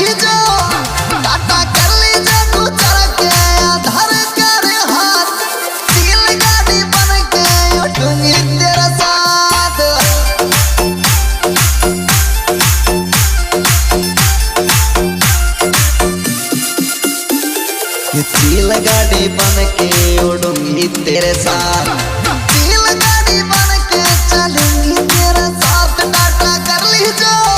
लीजो, टाटा कर लीजो तू चढ़ के आधार कर हाथ, चील गाड़ी बन के उठूंगी तेरे साथ। ये चील गाड़ी बन के उड़ूंगी तेरे साथ, चील गाड़ी बन के चलूंगी तेरे साथ, टाटा कर लीजो।